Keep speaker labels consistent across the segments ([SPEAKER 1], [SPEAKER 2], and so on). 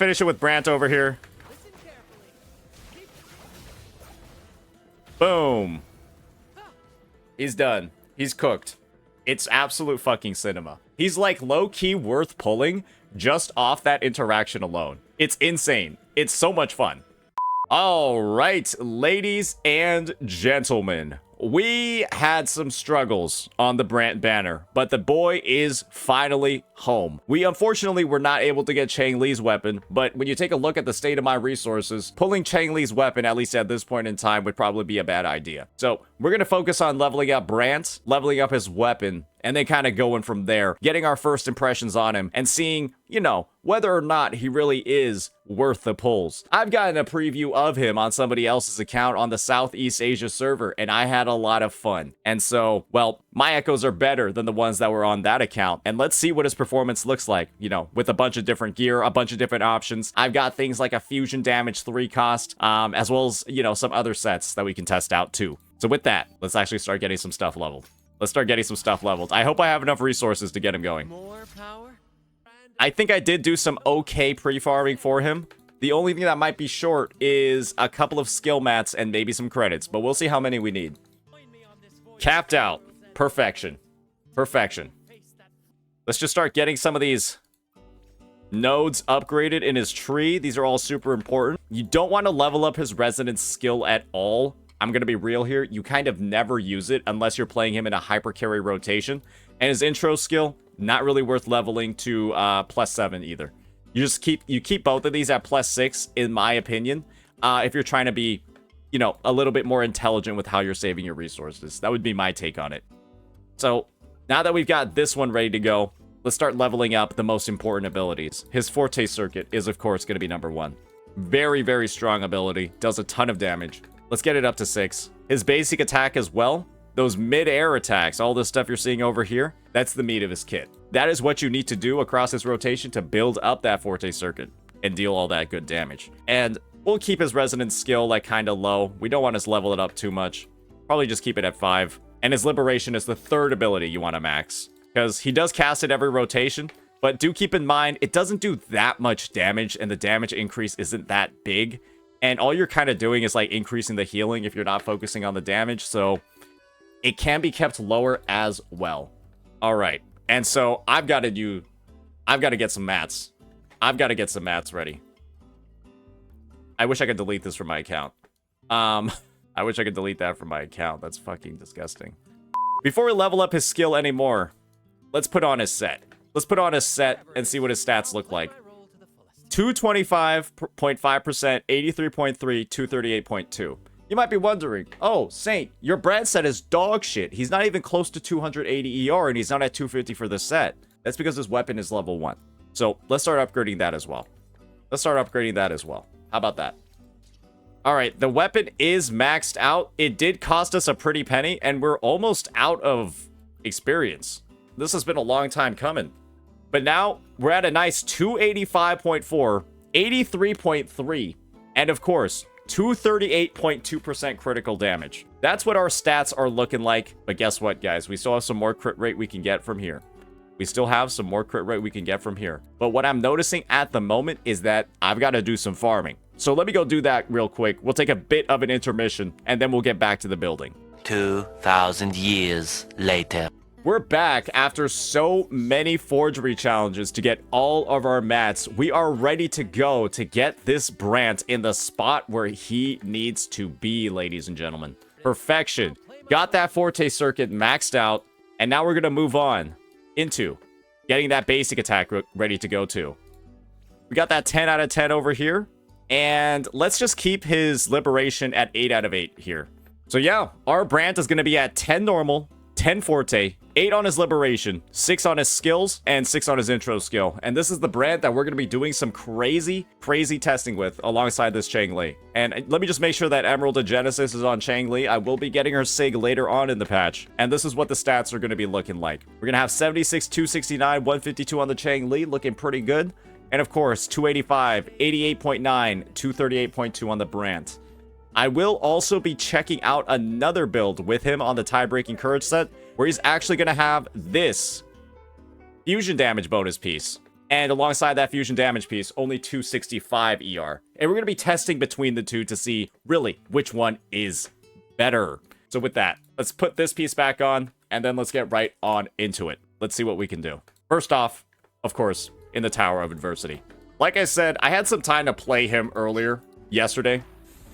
[SPEAKER 1] finish it with Brant over here. Boom. He's done. He's cooked. It's absolute fucking cinema. He's like low-key worth pulling just off that interaction alone. It's insane. It's so much fun. All right, ladies and gentlemen. We had some struggles on the Brant banner, but the boy is finally home. We unfortunately were not able to get Changli's weapon, but when you take a look at the state of my resources, pulling Changli's weapon, at least at this point in time, would probably be a bad idea. So we're going to focus on leveling up Brant, leveling up his weapon, and then kind of going from there, getting our first impressions on him and seeing, you know, whether or not he really is worth the pulls. I've gotten a preview of him on somebody else's account on the Southeast Asia server, and I had a lot of fun. And so, well, my echoes are better than the ones that were on that account. And let's see what his performance looks like, you know, with a bunch of different gear, a bunch of different options. I've got things like a fusion damage 3 cost, as well as, you know, some other sets that we can test out too. So with that, let's actually start getting some stuff leveled. Let's start getting some stuff leveled. I hope I have enough resources to get him going.
[SPEAKER 2] More power?
[SPEAKER 1] I think I did do some okay pre-farming for him. The only thing that might be short is a couple of skill mats and maybe some credits, but we'll see how many we need. Capped out. Perfection. Perfection. Let's just start getting some of these nodes upgraded in his tree. These are all super important. You don't want to level up his resonance skill at all. I'm going to be real here. You kind of never use it unless you're playing him in a hypercarry rotation. And his intro skill, not really worth leveling to +7 either. You just keep both of these at +6, in my opinion, if you're trying to be, you know, a little bit more intelligent with how you're saving your resources. That would be my take on it. So now that we've got this one ready to go, let's start leveling up the most important abilities. His Forte Circuit is, of course, going to be number 1. Very, very strong ability. Does a ton of damage. Let's get it up to 6. His basic attack as well. Those mid-air attacks, all this stuff you're seeing over here, that's the meat of his kit. That is what you need to do across his rotation to build up that Forte Circuit and deal all that good damage. And we'll keep his resonance skill like kind of low. We don't want to level it up too much. Probably just keep it at 5. And his Liberation is the 3rd ability you want to max, because he does cast it every rotation. But do keep in mind, it doesn't do that much damage, and the damage increase isn't that big. And all you're kind of doing is like increasing the healing if you're not focusing on the damage. So it can be kept lower as well. All right. And so I've got to get some mats. I've got to get some mats ready. I wish I could delete this from my account. I wish I could delete that from my account. That's fucking disgusting. Before we level up his skill anymore, let's put on his set. Let's put on his set and see what his stats look like. 225.5%, 83.3, 238.2. You might be wondering, oh, Saint, your Brant set is dog shit. He's not even close to 280 ER, and he's not at 250 for the set. That's because his weapon is level 1. So let's start upgrading that as well. How about that? All right, the weapon is maxed out. It did cost us a pretty penny, and we're almost out of experience. This has been a long time coming. But now we're at a nice 285.4, 83.3, and of course, 238.2% critical damage. That's what our stats are looking like. But guess what, guys? We still have some more crit rate we can get from here. But what I'm noticing at the moment is that I've got to do some farming. So let me go do that real quick. We'll take a bit of an intermission, and then we'll get back to the building.
[SPEAKER 2] 2,000 years later.
[SPEAKER 1] We're back after so many forgery challenges to get all of our mats. We are ready to go to get this Brant in the spot where he needs to be, ladies and gentlemen. Perfection. Got that Forte Circuit maxed out, and now we're going to move on into getting that basic attack ready to go too. We got that 10 out of 10 over here, and let's just keep his Liberation at 8 out of 8 here. So yeah, our Brant is going to be at 10 normal, 10 Forte, 8 on his Liberation, 6 on his skills, and 6 on his intro skill. And this is the Brant that we're going to be doing some crazy testing with alongside this Changli. And let me just make sure that Emerald of Genesis is on Changli. I will be getting her SIG later on in the patch. And this is what the stats are going to be looking like. We're going to have 76, 269, 152 on the Changli, looking pretty good. And of course, 285, 88.9, 238.2 on the Brant. I will also be checking out another build with him on the tie-breaking courage set, where he's actually going to have this fusion damage bonus piece. And alongside that fusion damage piece, only 265 ER. And we're going to be testing between the two to see really which one is better. So with that, let's put this piece back on, and then let's get right on into it. Let's see what we can do. First off, of course, in the Tower of Adversity. Like I said, I had some time to play him earlier, yesterday,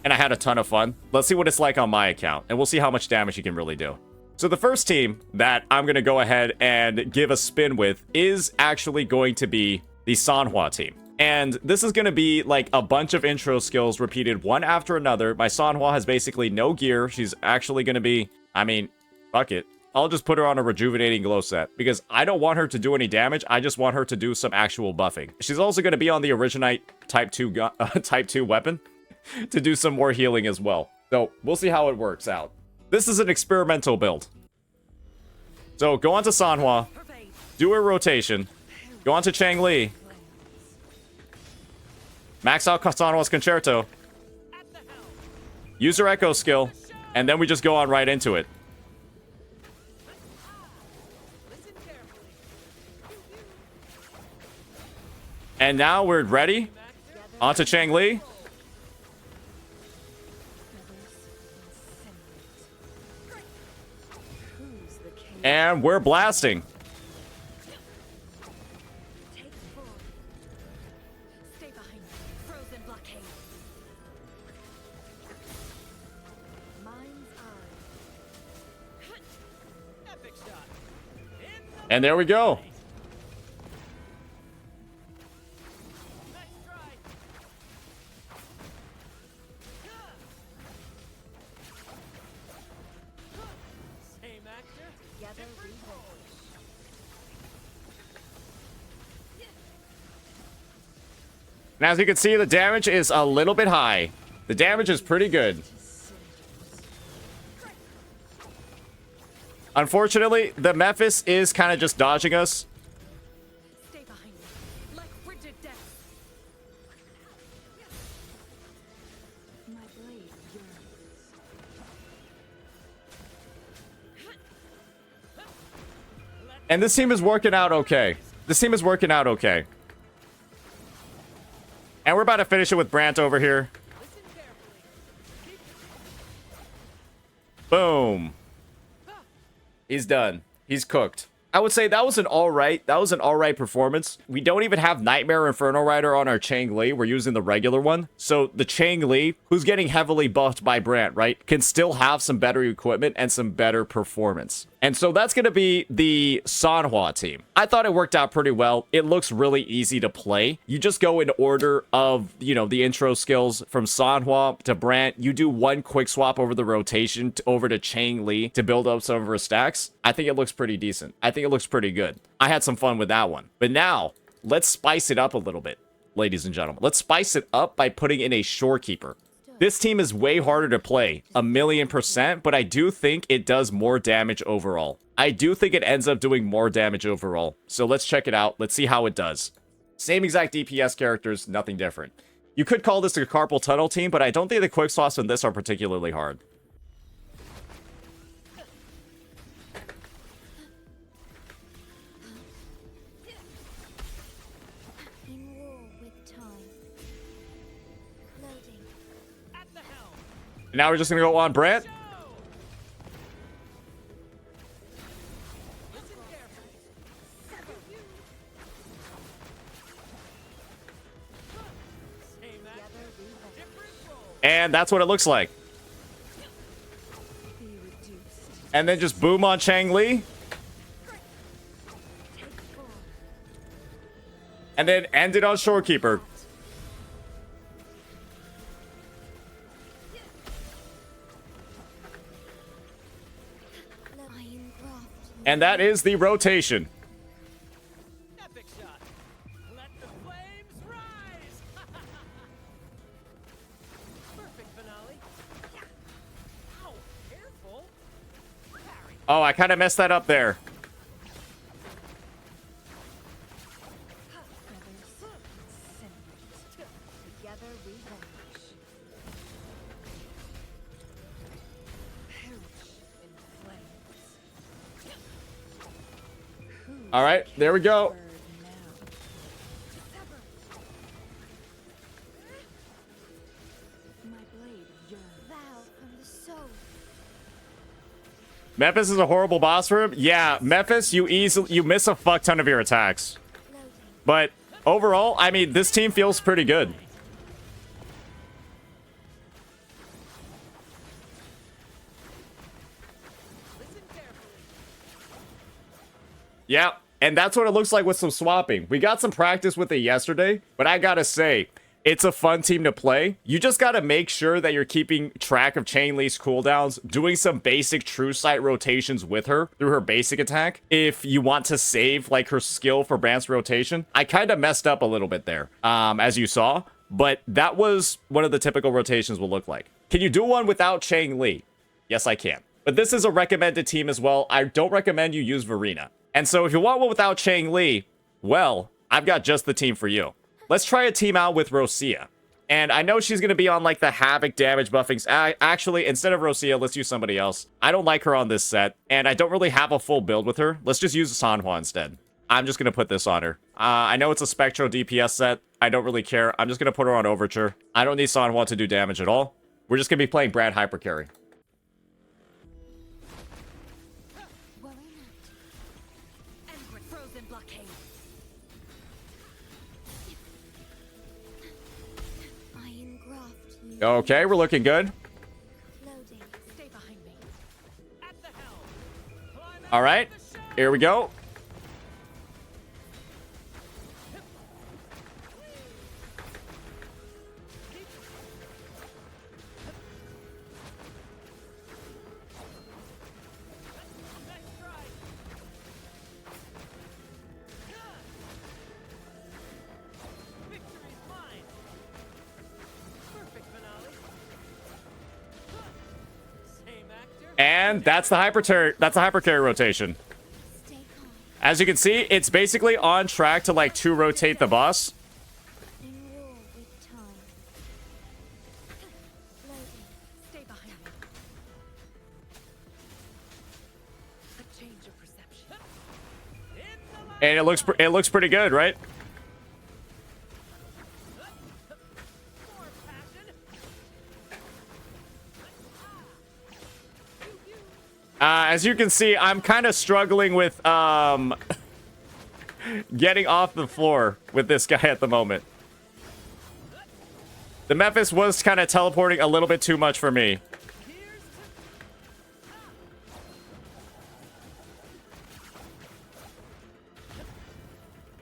[SPEAKER 1] and I had a ton of fun. Let's see what it's like on my account, and we'll see how much damage he can really do. So the first team that I'm going to go ahead and give a spin with is actually going to be the Sanhua team. And this is going to be like a bunch of intro skills repeated one after another. My Sanhua has basically no gear. She's actually going to be, I mean, fuck it. I'll just put her on a rejuvenating glow set because I don't want her to do any damage. I just want her to do some actual buffing. She's also going to be on the Originite type 2 weapon to do some more healing as well. So we'll see how it works out. This is an experimental build. So go on to Sanhua, do a rotation, go on to Changli, max out Sanhua's Concerto, use her Echo skill, and then we just go on right into it. And now we're ready. On to Changli. And we're blasting. And there we go. And as you can see, the damage is a little bit high. The damage is pretty good. Unfortunately, the Mephis is kind of just dodging us.
[SPEAKER 3] Stay behind me, like frigid death. My blade yearns.
[SPEAKER 1] And this team is working out okay. This team is working out okay. And we're about to finish it with Brant over here. Boom. He's done. He's cooked. I would say that was an alright performance. We don't even have Nightmare Inferno Rider on our Changli. We're using the regular one. So the Changli, who's getting heavily buffed by Brant, right, can still have some better equipment and some better performance. And so that's going to be the Sanhua team. I thought it worked out pretty well. It looks really easy to play. You just go in order of, you know, the intro skills from Sanhua to Brant. You do one quick swap over the rotation over to Changli to build up some of her stacks. I think it looks pretty decent. I think it looks pretty good. I had some fun with that one. But now, let's spice it up a little bit, ladies and gentlemen. Let's spice it up by putting in a Shorekeeper. This team is way harder to play, 1,000,000%, but I do think it does more damage overall. I do think it ends up doing more damage overall. So let's check it out. Let's see how it does. Same exact DPS characters, nothing different. You could call this a carpal tunnel team, but I don't think the quick swaps in this are particularly hard.
[SPEAKER 3] In war with time. Loading.
[SPEAKER 1] Now we're just going to go on Brant. And that's what it looks like. And then just boom on Changli. And then end it on Shorekeeper. And that is the rotation.
[SPEAKER 4] Epic shot. Let the flames rise. Perfect finale. Ow, careful. Parry.
[SPEAKER 1] Oh, I kind of messed that up there.
[SPEAKER 3] Together we vanish. Perish in flames.
[SPEAKER 1] All right, there we go.
[SPEAKER 3] Bird now. So,
[SPEAKER 1] Memphis is a horrible boss for him. Yeah, Memphis, you miss a fuck ton of your attacks.
[SPEAKER 3] loading.
[SPEAKER 1] But overall, I mean, this team feels pretty good.
[SPEAKER 4] Listen carefully.
[SPEAKER 1] Yeah, and that's what it looks like with some swapping. We got some practice with it yesterday, but I gotta say, it's a fun team to play. You just gotta make sure that you're keeping track of Changli's cooldowns, doing some basic true sight rotations with her through her basic attack. If you want to save like her skill for Brant's rotation, I kind of messed up a little bit there, as you saw, but that was one of the typical rotations will look like. Can you do one without Changli? Yes, I can. But this is a recommended team as well. I don't recommend you use Verena. And so if you want one without Changli, well, I've got just the team for you. Let's try a team out with Rosia. And I know she's going to be on like the Havoc damage buffings. Actually, instead of Rosia, let's use somebody else. I don't like her on this set, and I don't really have a full build with her. Let's just use Sanhua instead. I'm just going to put this on her. I know it's a Spectro DPS set. I don't really care. I'm just going to put her on Overture. I don't need Sanhua to do damage at all. We're just going to be playing Brant Hypercarry.
[SPEAKER 3] Worry not. End with frozen blockade. I engraft you.
[SPEAKER 1] Okay, we're looking good.
[SPEAKER 3] Loading. Stay behind me.
[SPEAKER 4] At the helm. Climb out
[SPEAKER 1] All right,
[SPEAKER 4] of the shadows.
[SPEAKER 1] here we go.
[SPEAKER 4] Nice try. Victory's mine. Perfect finale. Same actor.
[SPEAKER 1] And that's the hypercarry rotation.
[SPEAKER 3] Stay calm.
[SPEAKER 1] As you can see, it's basically on track to like 2-rotate the boss.
[SPEAKER 3] And roar with time. Loading. Stay behind me. A change of perception.
[SPEAKER 4] In the light.
[SPEAKER 1] And it looks pretty good, right?
[SPEAKER 4] More passion.
[SPEAKER 1] As you can see, I'm kind of struggling with getting off the floor with this guy at the moment. The Memphis was kind of teleporting a little bit too much for me.
[SPEAKER 4] Here's to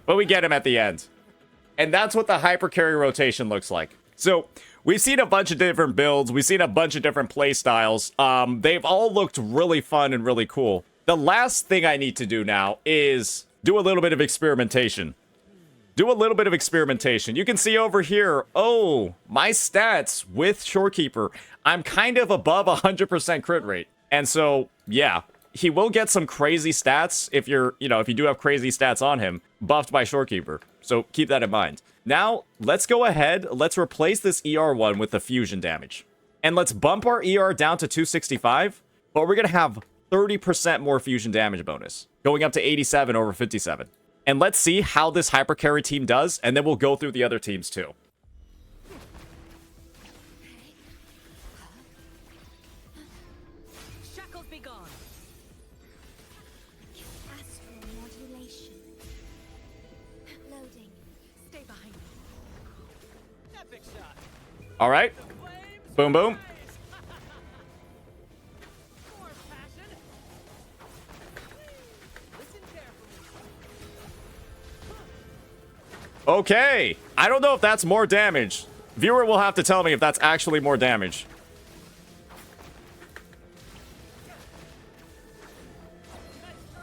[SPEAKER 1] But we get him at the end. And that's what the hypercarry rotation looks like. So we've seen a bunch of different builds. We've seen a bunch of different play styles. They've all looked really fun and really cool. The last thing I need to do now is do a little bit of experimentation. Do a little bit of experimentation. You can see over here, oh, my stats with Shorekeeper, I'm kind of above 100% crit rate. And so, yeah, he will get some crazy stats if if you do have crazy stats on him, buffed by Shorekeeper. So keep that in mind. Now, let's go ahead. Let's replace this ER1 with the fusion damage. And let's bump our ER down to 265, but we're going to have 30% more fusion damage bonus, going up to 87 over 57. And let's see how this hypercarry team does, and then we'll go through the other teams too.
[SPEAKER 3] Shackles be gone. Astral modulation. Loading. Stay behind me.
[SPEAKER 4] epic shot.
[SPEAKER 1] All right.
[SPEAKER 4] The flames
[SPEAKER 1] Boom, boom.
[SPEAKER 4] rise. More passion. Listen carefully.
[SPEAKER 1] Okay. I don't know if that's more damage. Viewer will have to tell me if that's actually more damage.
[SPEAKER 4] Nice try.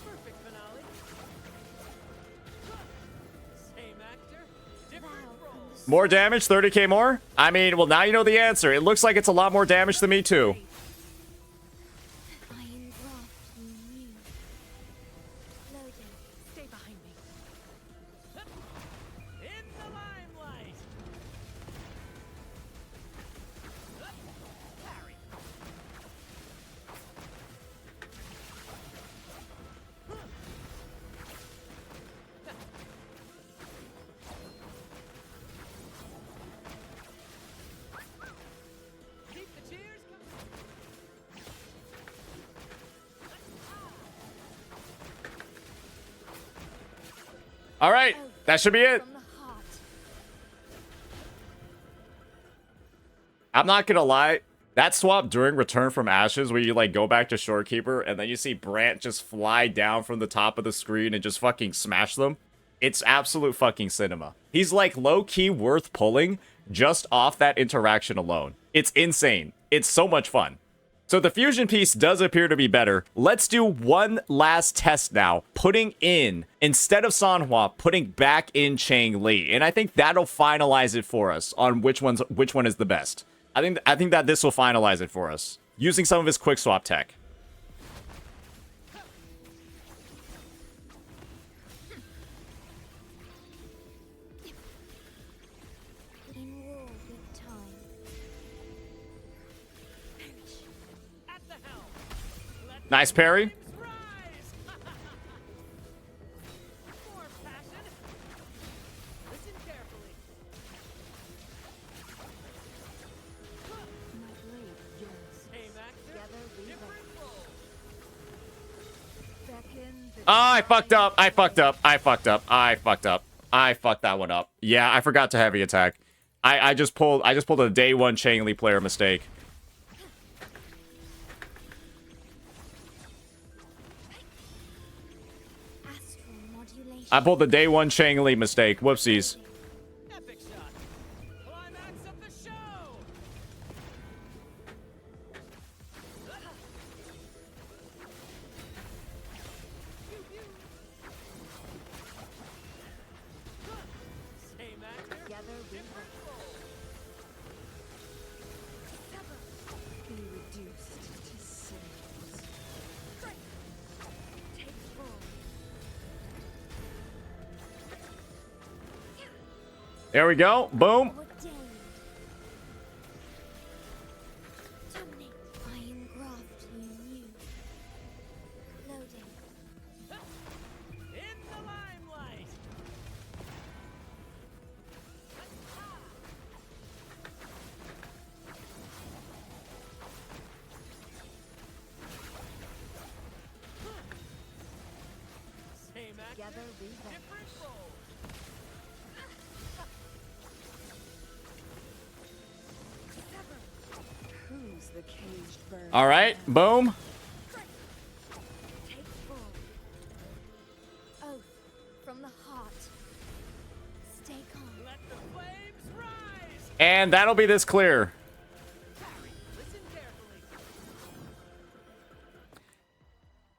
[SPEAKER 4] Perfect finale. Same actor, different roles.
[SPEAKER 1] More damage? 30k more? I mean, well, now you know the answer. It looks like it's a lot more damage than me too.
[SPEAKER 3] I engraft you. Loading. Stay behind me.
[SPEAKER 4] In the limelight. Parry. Keep the
[SPEAKER 1] All right, that should be it.
[SPEAKER 3] From the heart.
[SPEAKER 1] I'm not gonna lie. That swap during Return from Ashes where you like go back to Shorekeeper and then you see Brant just fly down from the top of the screen and just fucking smash them. It's absolute fucking cinema. He's like low-key worth pulling just off that interaction alone. It's insane. It's so much fun. So the fusion piece does appear to be better. Let's do one last test now. Putting in, instead of Sanhua, putting back in Changli. And I think that'll finalize it for us on which one is the best. I think that this will finalize it for us. Using some of his quick swap tech.
[SPEAKER 3] In war with time.
[SPEAKER 4] At the helm. Let
[SPEAKER 1] Nice parry.
[SPEAKER 4] the flames rise. More passion. Listen carefully.
[SPEAKER 3] My blade yearns.
[SPEAKER 4] Same actor,
[SPEAKER 3] Together we
[SPEAKER 4] different role.
[SPEAKER 3] beckon the
[SPEAKER 1] Oh, I fucked up. I fucked up. I fucked up. I fucked up. I fucked that one up. Yeah, I forgot to heavy attack. I just pulled a day one Changli player mistake.
[SPEAKER 3] astral modulation.
[SPEAKER 1] I pulled the day one Changli mistake. Whoopsies.
[SPEAKER 4] Epic shot. Climax of the show. Same actor,
[SPEAKER 3] Together we
[SPEAKER 4] different role.
[SPEAKER 3] be reduced to cinders. Take full.
[SPEAKER 1] There we go. Boom.
[SPEAKER 3] Ordained. Terminate. I engraft you new. Loading.
[SPEAKER 4] In the limelight. Same actor,
[SPEAKER 3] Together we
[SPEAKER 4] different role.
[SPEAKER 3] Who's the caged bird?
[SPEAKER 1] All right. Boom.
[SPEAKER 3] Take full. Oath from the heart. Stay calm.
[SPEAKER 4] Let the flames rise.
[SPEAKER 1] And that'll be this clear.
[SPEAKER 4] Listen carefully.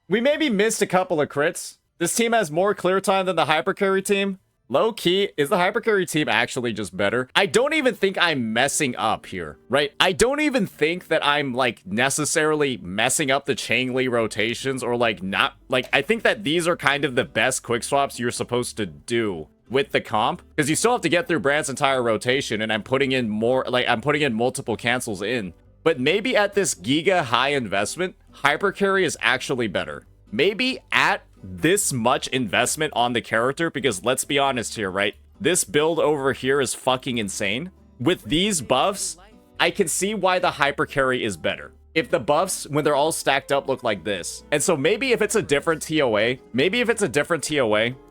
[SPEAKER 1] We maybe missed a couple of crits. This team has more clear time than the Hypercarry team. Low key, is the Hypercarry team actually just better? I don't even think I'm messing up here, right? I don't even think that I'm like necessarily messing up the Changli rotations or like not like I think that these are kind of the best quick swaps you're supposed to do with the comp because you still have to get through Brant's entire rotation and I'm putting in more like I'm putting in multiple cancels in. But maybe at this giga high investment, Hypercarry is actually better. Maybe at this much investment on the character, because let's be honest here, right? This build over here is fucking insane. With these buffs, I can see why the Hypercarry is better. If the buffs, when they're all stacked up, look like this. And so maybe if it's a different TOA,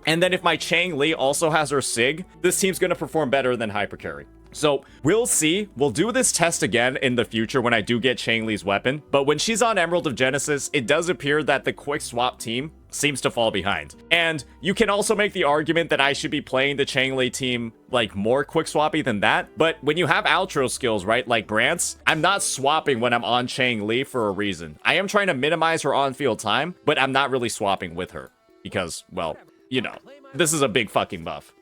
[SPEAKER 1] and then if my Changli also has her Sig, this team's gonna perform better than Hypercarry. So we'll see. We'll do this test again in the future when I do get Changli's weapon. But when she's on Emerald of Genesis, it does appear that the quick swap team seems to fall behind. And you can also make the argument that I should be playing the Changli team like more quick swappy than that. But when you have outro skills, right, like Brant's, I'm not swapping when I'm on Changli for a reason. I am trying to minimize her on-field time, but I'm not really swapping with her because, well, you know, this is a big fucking buff.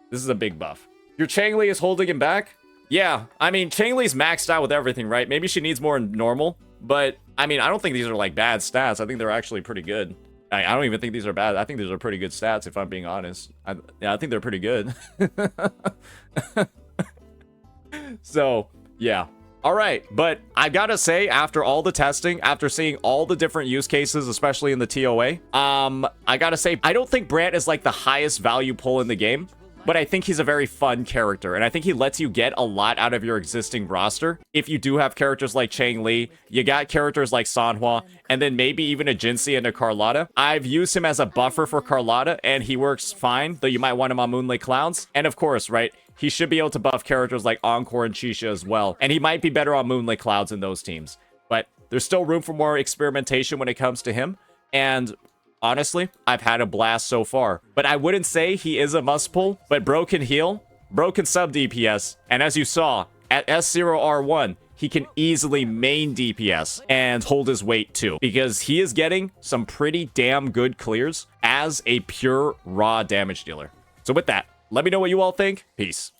[SPEAKER 1] This is a big buff. Your Changli is holding him back? Yeah, I mean, Changli's maxed out with everything, right? Maybe she needs more normal, but I mean, I don't think these are like bad stats. I think they're actually pretty good. I don't even think these are bad. I think these are pretty good stats, if I'm being honest. Yeah, I think they're pretty good. So, yeah. All right, but I gotta say, after all the testing, after seeing all the different use cases, especially in the TOA, I gotta say, I don't think Brant is like the highest value pull in the game. but I think he's a very fun character, and I think he lets you get a lot out of your existing roster. If you do have characters like Changli, you got characters like Sanhua, and then maybe even a Jinxie and a Carlotta. I've used him as a buffer for Carlotta, and he works fine, though you might want him on Moonlit Clouds. And of course, right, he should be able to buff characters like Encore and Chisha as well, and he might be better on Moonlit Clouds in those teams. But there's still room for more experimentation when it comes to him, and honestly, I've had a blast so far. But I wouldn't say he is a must pull, but bro can heal, bro can sub DPS, and as you saw, at S0R1, he can easily main DPS and hold his weight too, because he is getting some pretty damn good clears as a pure raw damage dealer. So with that, let me know what you all think. Peace.